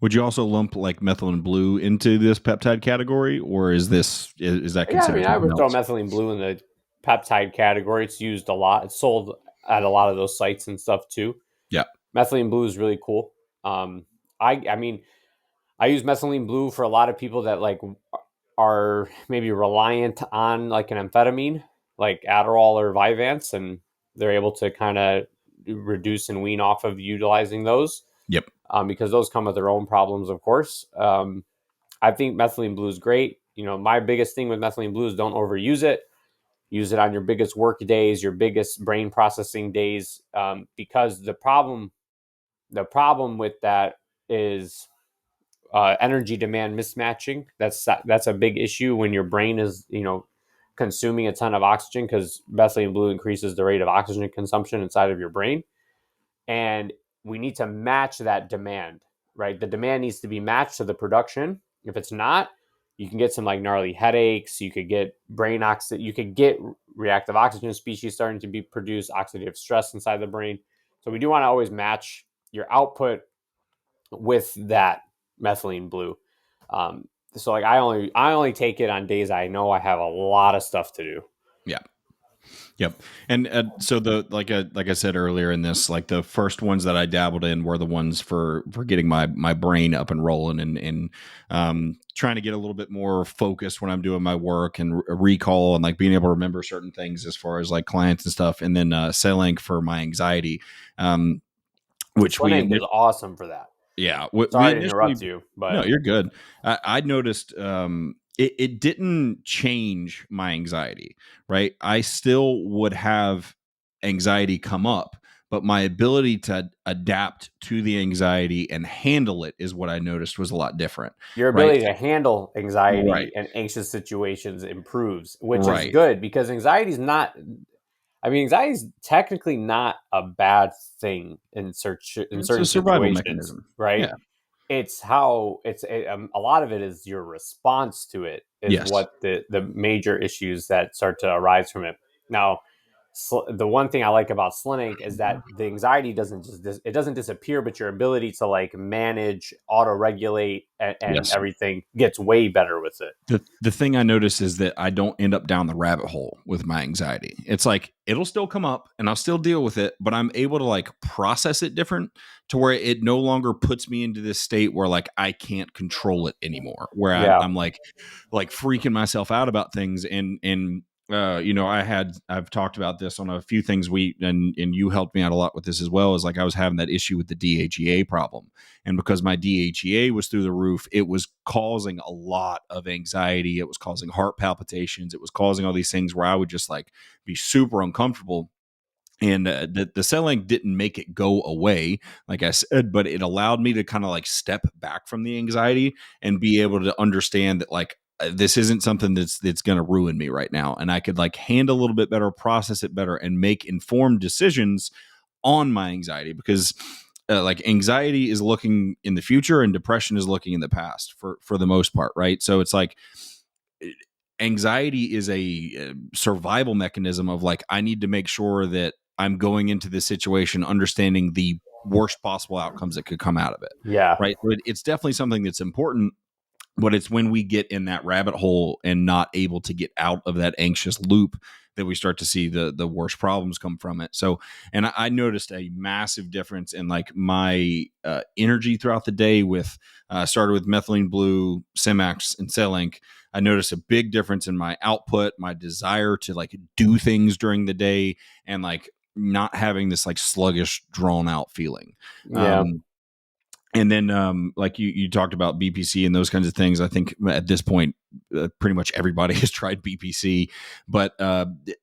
Would you also lump like methylene blue into this peptide category, or is that considered? Yeah, I would throw methylene blue in the peptide category. It's used a lot. It's sold at a lot of those sites and stuff too. Yeah, methylene blue is really cool. I mean, I use methylene blue for a lot of people that like are maybe reliant on like an amphetamine, like Adderall or Vyvanse, and they're able to kind of reduce and wean off of utilizing those. Yep. Because those come with their own problems, of course. I think methylene blue is great. My biggest thing with methylene blue is don't overuse it. Use it on your biggest work days, your biggest brain processing days, because the problem with that is energy demand mismatching. That's a big issue when your brain is consuming a ton of oxygen, because methylene blue increases the rate of oxygen consumption inside of your brain, and we need to match that demand, right? The demand needs to be matched to the production. If it's not, you can get some like gnarly headaches. You could get you could get reactive oxygen species starting to be produced, oxidative stress inside the brain. So we do want to always match your output with that methylene blue. So like I only take it on days I know I have a lot of stuff to do. Yeah. Yep. And so like I said earlier in this, like the first ones that I dabbled in were the ones for getting my brain up and rolling and trying to get a little bit more focused when I'm doing my work and recall and like being able to remember certain things as far as like clients and stuff. And then Selank for my anxiety, which Selank is awesome for that. Yeah. Sorry to interrupt you, but no, you're good. I noticed it didn't change my anxiety, right? I still would have anxiety come up, but my ability to adapt to the anxiety and handle it is what I noticed was a lot different. Your ability to handle anxiety and anxious situations improves, which is good, because anxiety is technically not a bad thing in certain survival situations, mechanism, right? Yeah. It's how a lot of it is your response to it is what the major issues that start to arise from it. Now, the one thing I like about Selank is that the anxiety doesn't disappear, but your ability to like manage, auto-regulate, and everything gets way better with it. The thing I notice is that I don't end up down the rabbit hole with my anxiety. It's like it'll still come up and I'll still deal with it, but I'm able to like process it different to where it no longer puts me into this state where like I can't control it anymore, where I'm like freaking myself out about things and I've talked about this on a few things and you helped me out a lot with this as well, is like I was having that issue with the DHEA problem. And because my DHEA was through the roof, it was causing a lot of anxiety. It was causing heart palpitations. It was causing all these things where I would just like be super uncomfortable. And the Selank didn't make it go away, like I said, but it allowed me to kind of like step back from the anxiety and be able to understand that like this isn't something that's going to ruin me right now, and I could like handle a little bit better, process it better, and make informed decisions on my anxiety, because like anxiety is looking in the future and depression is looking in the past for the most part, right? So it's like anxiety is a survival mechanism of like, I need to make sure that I'm going into this situation understanding the worst possible outcomes that could come out of it. Yeah. Right. So it's definitely something that's important, but it's when we get in that rabbit hole and not able to get out of that anxious loop that we start to see the worst problems come from it. So, and I noticed a massive difference in like my energy throughout the day with started with Methylene Blue, Semax, and Selank. I noticed a big difference in my output, my desire to like do things during the day, and like not having this like sluggish, drawn out feeling. Yeah. And then, like you talked about BPC and those kinds of things. I think at this point, pretty much everybody has tried BPC. But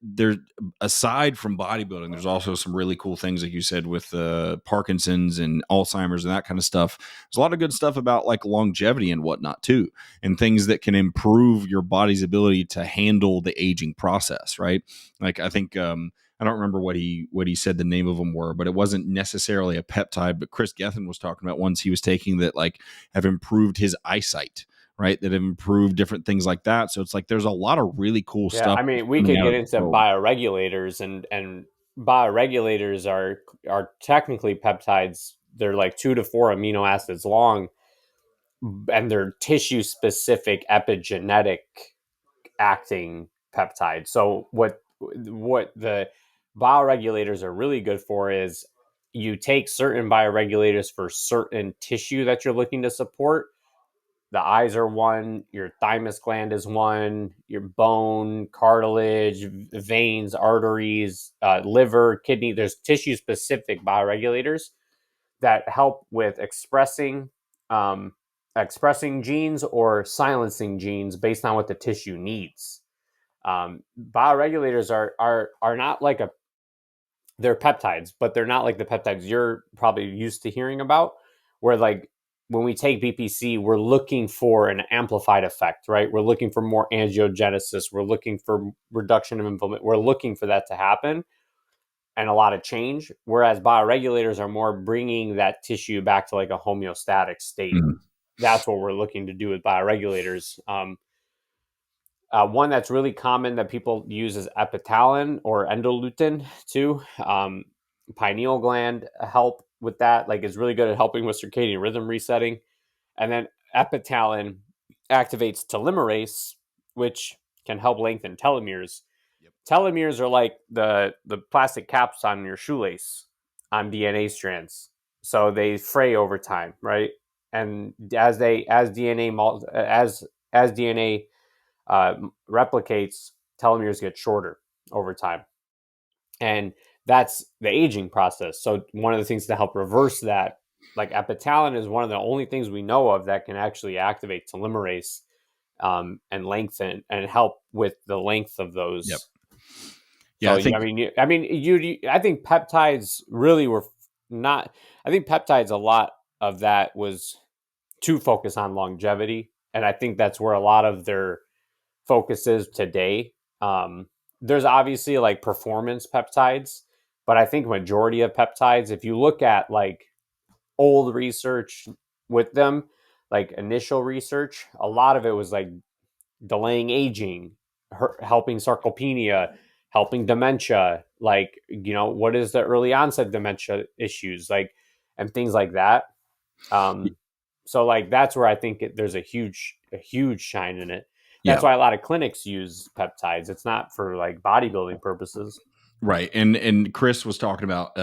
there's, aside from bodybuilding, there's also some really cool things, like you said, with Parkinson's and Alzheimer's and that kind of stuff. There's a lot of good stuff about like longevity and whatnot too, and things that can improve your body's ability to handle the aging process. Right? Like I think. I don't remember what he said the name of them were, but it wasn't necessarily a peptide. But Chris Gethin was talking about ones he was taking that like have improved his eyesight, right? That have improved different things like that. So it's like there's a lot of really cool Yeah. stuff. I mean, we could get into bioregulators, and bioregulators are technically peptides. They're like 2 to 4 amino acids long, and they're tissue specific epigenetic acting peptide. So what the bioregulators are really good for is you take certain bioregulators for certain tissue that you're looking to support. The eyes are one, your thymus gland is one, your bone, cartilage, veins, arteries, liver, kidney. There's tissue specific bioregulators that help with expressing genes or silencing genes based on what the tissue needs. Bioregulators are not like they're peptides, but they're not like the peptides you're probably used to hearing about, where like when we take BPC, we're looking for an amplified effect, right? We're looking for more angiogenesis. We're looking for reduction of inflammation. We're looking for that to happen and a lot of change. Whereas bioregulators are more bringing that tissue back to like a homeostatic state. Mm-hmm. That's what we're looking to do with bioregulators. One that's really common that people use is epitalin or endolutin too. Pineal gland help with that. Like it's really good at helping with circadian rhythm resetting. And then epitalin activates telomerase, which can help lengthen telomeres. Yep. Telomeres are like the plastic caps on your shoelace on DNA strands. So they fray over time, right? And as DNA replicates, telomeres get shorter over time. And that's the aging process. So one of the things to help reverse that, like epitalin is one of the only things we know of that can actually activate telomerase and lengthen and help with the length of those. Yep. Yeah, so, I think peptides really were not. I think peptides, a lot of that was to focus on longevity, and I think that's where a lot of their focus is today. There's obviously like performance peptides, but I think majority of peptides, if you look at like old research with them, like initial research, a lot of it was like delaying aging, helping sarcopenia, helping dementia, like, what is the early onset dementia issues, like, and things like that. So like, that's where I think there's a huge shine in it. That's why a lot of clinics use peptides. It's not for like bodybuilding purposes. Right. And Chris was talking about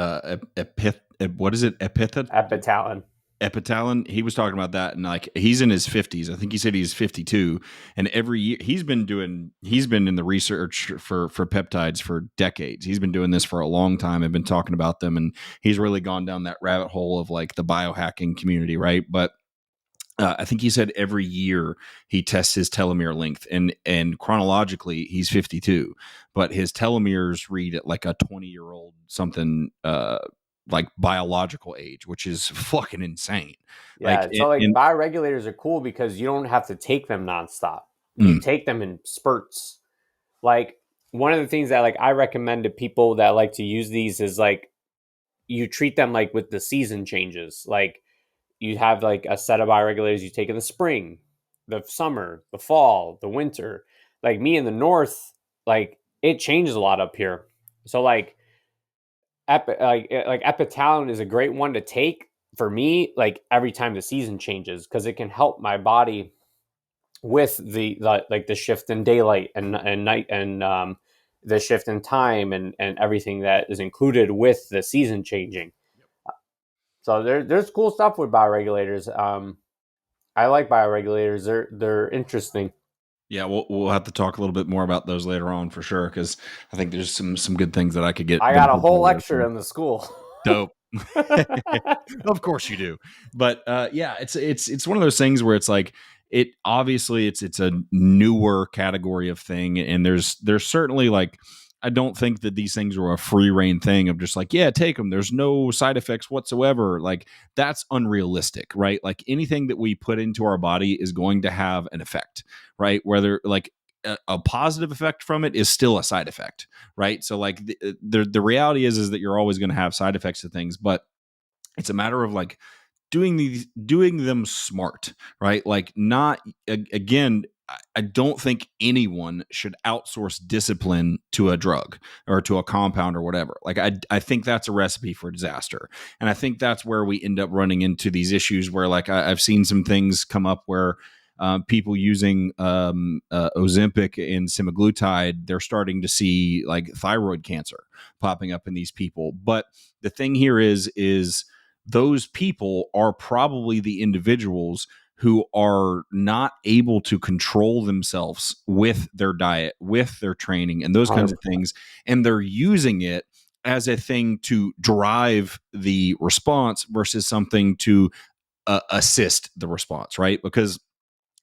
what is it? Epitalin. epitalon, he was talking about that, and like he's in his 50s. I think he said he's 52, and every year he's been in the research for peptides for decades. He's been doing this for a long time and been talking about them, and he's really gone down that rabbit hole of like the biohacking community, right? But I think he said every year he tests his telomere length, and chronologically he's 52, but his telomeres read at like a 20-year-old something, like biological age, which is fucking insane. Yeah, Like, so like bioregulators are cool because you don't have to take them nonstop. You take them in spurts. Like one of the things that like I recommend to people that like to use these is like you treat them like with the season changes. Like you have like a set of bioregulators you take in the spring, the summer, the fall, the winter. Like me in the north, like it changes a lot up here. So like epitalon is a great one to take for me like every time the season changes because it can help my body with the like the shift in daylight and night and the shift in time and everything that is included with the season changing. So there's cool stuff with bioregulators. I like bioregulators. They're interesting. yeah, we'll have to talk a little bit more about those later on for sure, because I think there's some good things that I could get. I got a whole lecture in the school. Dope. Of course you do. But yeah, it's one of those things where it's like it obviously it's a newer category of thing, and there's certainly like I don't think that these things are a free reign thing of just like, yeah, take them. There's no side effects whatsoever. Like that's unrealistic, right? Like anything that we put into our body is going to have an effect, right? Whether like a positive effect from it is still a side effect, right? So like the reality is that you're always going to have side effects to things, but it's a matter of like doing them smart, right? Like not again, I don't think anyone should outsource discipline to a drug or to a compound or whatever. Like I think that's a recipe for disaster. And I think that's where we end up running into these issues where like I've seen some things come up where people using Ozempic and semaglutide, they're starting to see like thyroid cancer popping up in these people. But the thing here is those people are probably the individuals who are not able to control themselves with their diet, with their training, and those kinds of things. And they're using it as a thing to drive the response versus something to assist the response, right? Because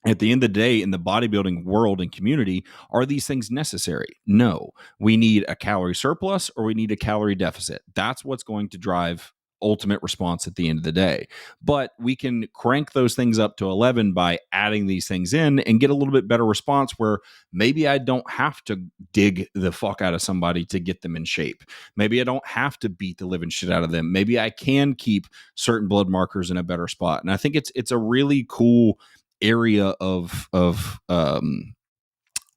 at the end of the day, in the bodybuilding world and community, are these things necessary? No. We need a calorie surplus or we need a calorie deficit. That's what's going to drive ultimate response at the end of the day. But we can crank those things up to 11 by adding these things in and get a little bit better response where maybe I don't have to dig the fuck out of somebody to get them in shape. Maybe I don't have to beat the living shit out of them. Maybe I can keep certain blood markers in a better spot. And I think it's a really cool area of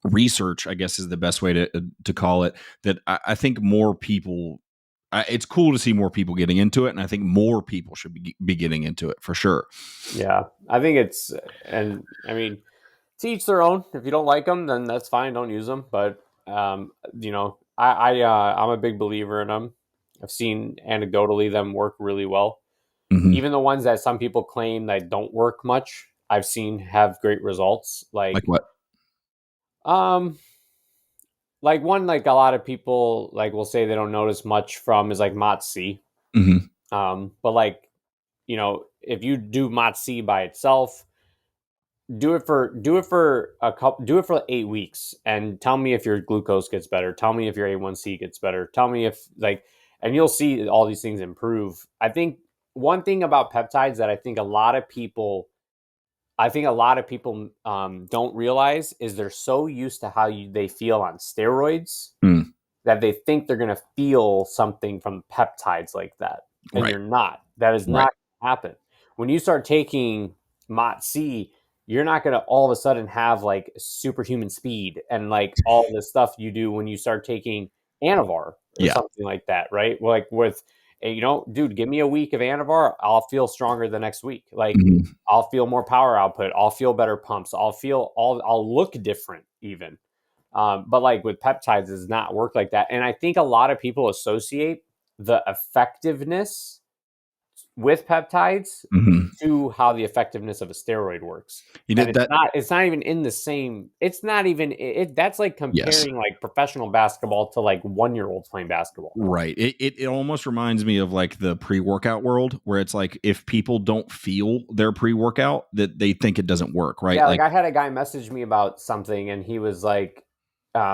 research, I guess is the best way to call it, that I think more people it's cool to see more people getting into it, and I think more people should be getting into it for sure. Yeah, I think it's, and I mean, to each their own. If you don't like them, then that's fine. Don't use them. But you know, I'm a big believer in them. I've seen anecdotally them work really well. Mm-hmm. Even the ones that some people claim that don't work much, I've seen have great results. Like what? Um, like one like a lot of people like will say they don't notice much from is like MOTS-C. Mm-hmm. But like, you know, if you do MOTS-C by itself, do it for 8 weeks and tell me if your glucose gets better. Tell me if your A1C gets better. Tell me if like, and you'll see all these things improve. I think one thing about peptides that I think a lot of people don't realize is they're so used to how they feel on steroids that they think they're going to feel something from peptides like that. And Right. you're not. That is not going to happen. When you start taking MOTS-C, you're not going to all of a sudden have like superhuman speed and like all this stuff you do when you start taking Anavar or something like that, right? Like with, you know, dude, give me a week of Anavar, I'll feel stronger the next week. Like I'll feel more power output. I'll feel better pumps. I'll look different even. But like with peptides, it does not work like that. And I think a lot of people associate the effectiveness with peptides Mm-hmm. to how the effectiveness of a steroid works. You And did that. it's not even in the same, it's not even it that's like Yes. comparing like professional basketball to like 1-year-olds playing basketball. Right. It almost reminds me of like the pre-workout world where it's like if people don't feel their pre-workout that they think it doesn't work, right? Yeah, like I had a guy message me about something and he was like,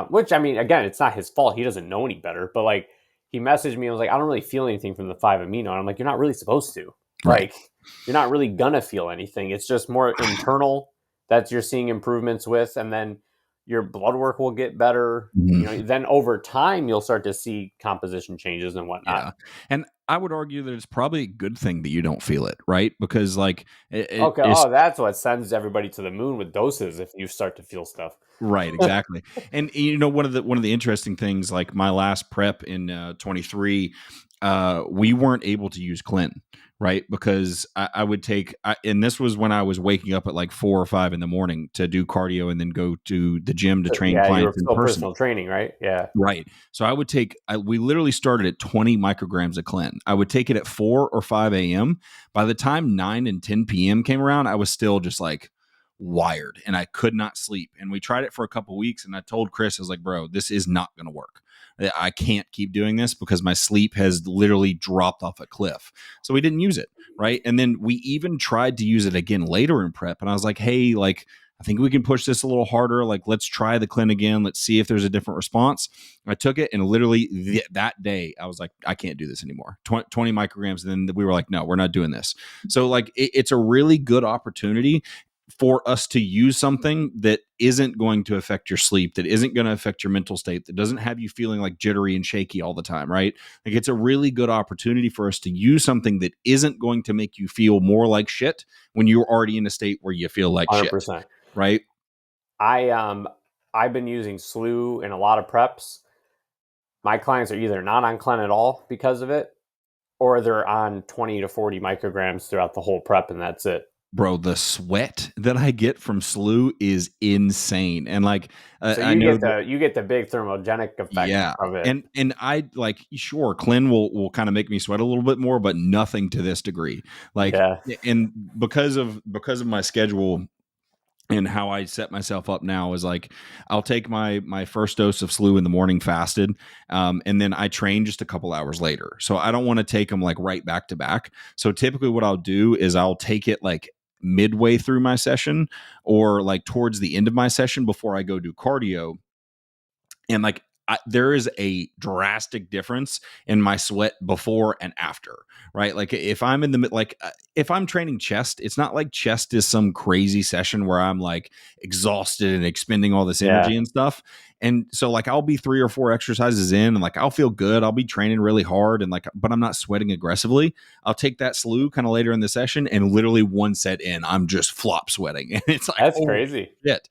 which I mean, again, it's not his fault. He doesn't know any better, but like he messaged me and was like, I don't really feel anything from the 5-amino. And I'm like, you're not really supposed to. Right. Like, you're not really gonna feel anything. It's just more internal that you're seeing improvements with, and then your blood work will get better. Mhm. You know, then over time you'll start to see composition changes and whatnot. Yeah. And I would argue that it's probably a good thing that you don't feel it, right? Because like Okay. it's Oh, that's what sends everybody to the moon with doses if you start to feel stuff. right, exactly. And you know, one of the interesting things, like my last prep in 23, we weren't able to use Clen, right? Because I would take, and this was when I was waking up at like 4 or 5 in the morning to do cardio and then go to the gym to train Yeah, you were clients in still person. personal training, right? Yeah. Right. So I would take, we literally started at 20 micrograms of Clen. I would take it at 4 or 5 a.m. By the time 9 and 10 p.m. came around, I was still just like wired and I could not sleep. And we tried it for a couple weeks and I told Chris, I was like, bro, this is not going to work. I can't keep doing this because my sleep has literally dropped off a cliff. So we didn't use it. Right. And then we even tried to use it again later in prep. And I was like, hey, like, I think we can push this a little harder. Like, let's try the Clen again. Let's see if there's a different response. I took it and literally that day I was like, I can't do this anymore. 20 micrograms. And then we were like, no, we're not doing this. So like, it's a really good opportunity for us to use something that isn't going to affect your sleep, that isn't going to affect your mental state, that doesn't have you feeling like jittery and shaky all the time, right? Like it's a really good opportunity for us to use something that isn't going to make you feel more like shit when you're already in a state where you feel like 100%. shit, right? I've been using SLU in a lot of preps. My clients are either not on Clen at all because of it, or they're on 20 to 40 micrograms throughout the whole prep, and that's it. Bro, the sweat that I get from SLU is insane, and like So I know you get the big thermogenic effect of it. and I like sure Clen will kind of make me sweat a little bit more, but nothing to this degree. Like, Yeah. and because of my schedule and how I set myself up now is like I'll take my first dose of SLU in the morning fasted, and then I train just a couple hours later. So I don't want to take them like right back to back. So typically what I'll do is I'll take it like midway through my session or like towards the end of my session before I go do cardio. And like there is a drastic difference in my sweat before and after, right? Like if I'm in the if I'm training chest, it's not like chest is some crazy session where I'm like exhausted and expending all this energy and stuff. And so like I'll be 3 or 4 exercises in and like I'll feel good. I'll be training really hard and like, but I'm not sweating aggressively. I'll take that SLU kind of later in the session and literally one set in, I'm just flop sweating. And it's like, that's crazy. Shit.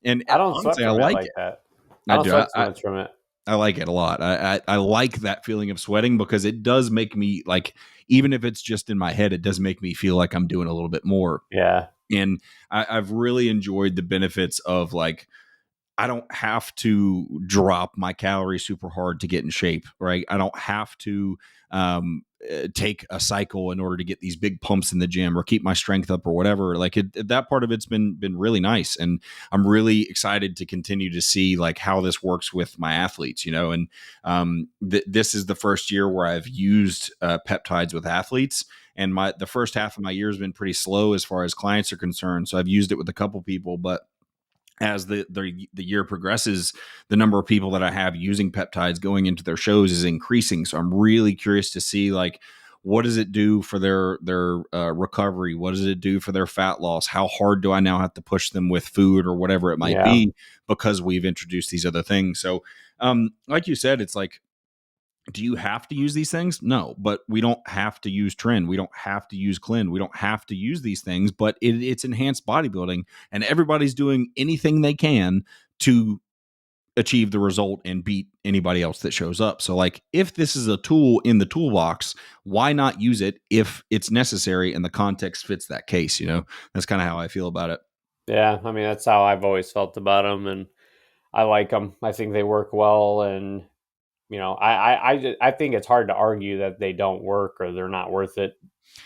And I don't honestly, sweat I from like it like it. that. I don't sweat so much from it. I like it a lot. I like that feeling of sweating because it does make me like, even if it's just in my head, it does make me feel like I'm doing a little bit more. Yeah. And I've really enjoyed the benefits of like, I don't have to drop my calories super hard to get in shape, right? I don't have to take a cycle in order to get these big pumps in the gym or keep my strength up or whatever. Like that part of it's been really nice, and I'm really excited to continue to see like how this works with my athletes, you know. And this is the first year where I've used peptides with athletes. And the first half of my year has been pretty slow as far as clients are concerned. So I've used it with a couple people, but as the year progresses, the number of people that I have using peptides going into their shows is increasing. So I'm really curious to see like, what does it do for their recovery? What does it do for their fat loss? How hard do I now have to push them with food or whatever it might be because we've introduced these other things? So, like you said, it's like, do you have to use these things? No, but we don't have to use Tren. We don't have to use Clen. We don't have to use these things, but it's enhanced bodybuilding, and everybody's doing anything they can to achieve the result and beat anybody else that shows up. So like, if this is a tool in the toolbox, why not use it if it's necessary and the context fits that case? You know, that's kind of how I feel about it. Yeah. I mean, that's how I've always felt about them, and I like them. I think they work well, and you know, I think it's hard to argue that they don't work or they're not worth it.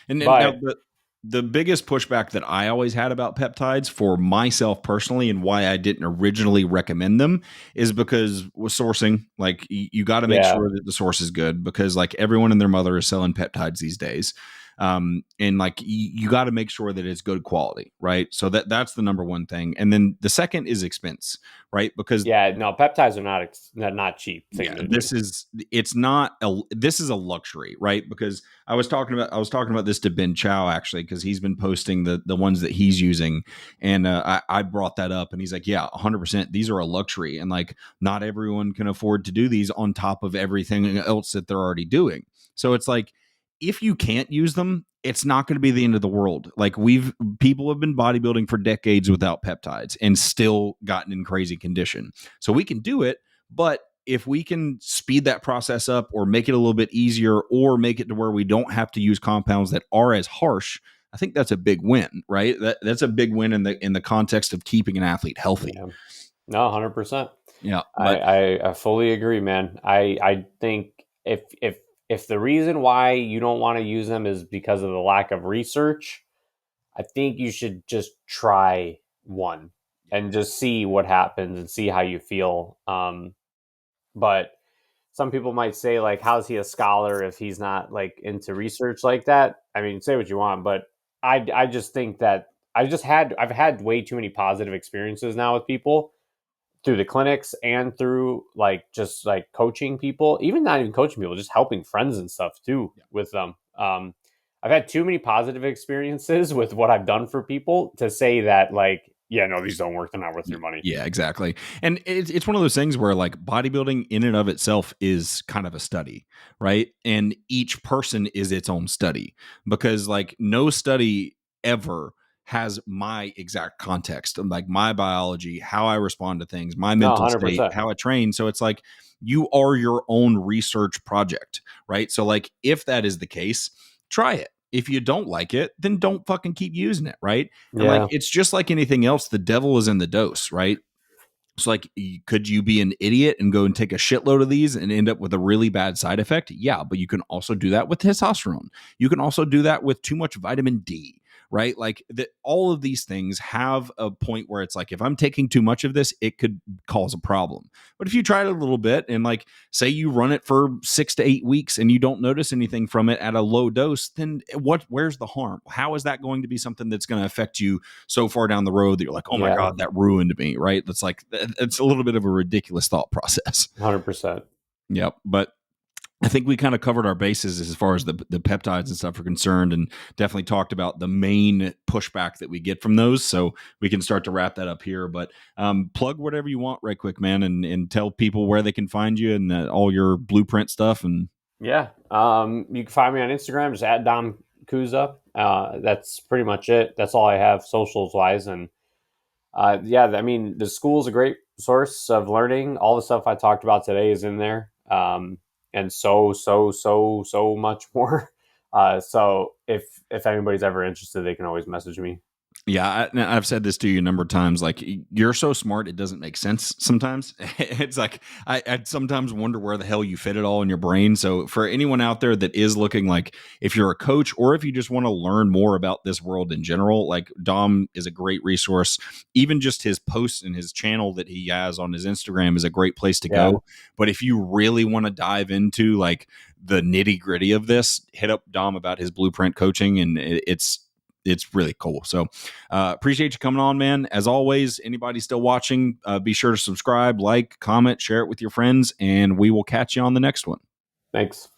And then now But the biggest pushback that I always had about peptides for myself personally, and why I didn't originally recommend them, is because with sourcing, like you got to make yeah, sure that the source is good, because like everyone and their mother is selling peptides these days. And like you got to make sure that it's good quality, right? So that's the number one thing. And then the second is expense, right? Because yeah, no, peptides are not cheap thing to do. this is a luxury, right? Because I was talking about this to Ben Chow, actually, because he's been posting the ones that he's using, and I brought that up, and he's like, yeah, 100%, these are a luxury, and like not everyone can afford to do these on top of everything else that they're already doing. So it's like, if you can't use them, it's not going to be the end of the world. Like people have been bodybuilding for decades without peptides and still gotten in crazy condition. So we can do it, but if we can speed that process up or make it a little bit easier, or make it to where we don't have to use compounds that are as harsh, I think that's a big win, right? That's a big win in the context of keeping an athlete healthy. Yeah. No, 100%. Yeah, but I fully agree, man. I think if the reason why you don't want to use them is because of the lack of research, I think you should just try one and just see what happens and see how you feel. But some people might say, like, how's he a scholar if he's not like into research like that? I mean, say what you want, but I just think that I've had way too many positive experiences now with people through the clinics and through like just like coaching people, even not even coaching people, just helping friends and stuff too with them. I've had too many positive experiences with what I've done for people to say that, like, yeah, no, these don't work. They're not worth your money. yeah, exactly. And it's one of those things where like bodybuilding in and of itself is kind of a study, right? And each person is its own study, because like no study ever has my exact context, like my biology, how I respond to things, my No, mental state, 100%. how I train. So it's like you are your own research project, right? So like if that is the case, try it. If you don't like it, then don't fucking keep using it, right? And like Yeah. it's just like anything else, the devil is in the dose, right? So like could you be an idiot and go and take a shitload of these and end up with a really bad side effect? Yeah, but you can also do that with testosterone. You can also do that with too much vitamin D, right? Like all of these things have a point where it's like, if I'm taking too much of this, it could cause a problem. But if you try it a little bit and like say you run it for 6 to 8 weeks and you don't notice anything from it at a low dose, then where's the harm? How is that going to be something that's going to affect you so far down the road that you're like, oh my Yeah. God, that ruined me, right? That's like, it's a little bit of a ridiculous thought process. 100%. Yep. But I think we kind of covered our bases as far as the peptides and stuff are concerned, and definitely talked about the main pushback that we get from those. So we can start to wrap that up here. But plug whatever you want right quick, man, and tell people where they can find you and all your blueprint stuff. And Yeah. You can find me on Instagram, just at Dom Kuza. That's pretty much it. That's all I have socials wise. And yeah, I mean, the school's a great source of learning. All the stuff I talked about today is in there. And so much more. So if anybody's ever interested, they can always message me. yeah, I've said this to you a number of times. Like, you're so smart, it doesn't make sense sometimes. It's like I sometimes wonder where the hell you fit it all in your brain. So, for anyone out there that is looking, like, if you're a coach or if you just want to learn more about this world in general, like, Dom is a great resource. Even just his posts and his channel that he has on his Instagram is a great place to Yeah. go. But if you really want to dive into like the nitty gritty of this, hit up Dom about his blueprint coaching, and it's really cool. So appreciate you coming on, man. As always, anybody still watching, be sure to subscribe, like, comment, share it with your friends, and we will catch you on the next one. Thanks.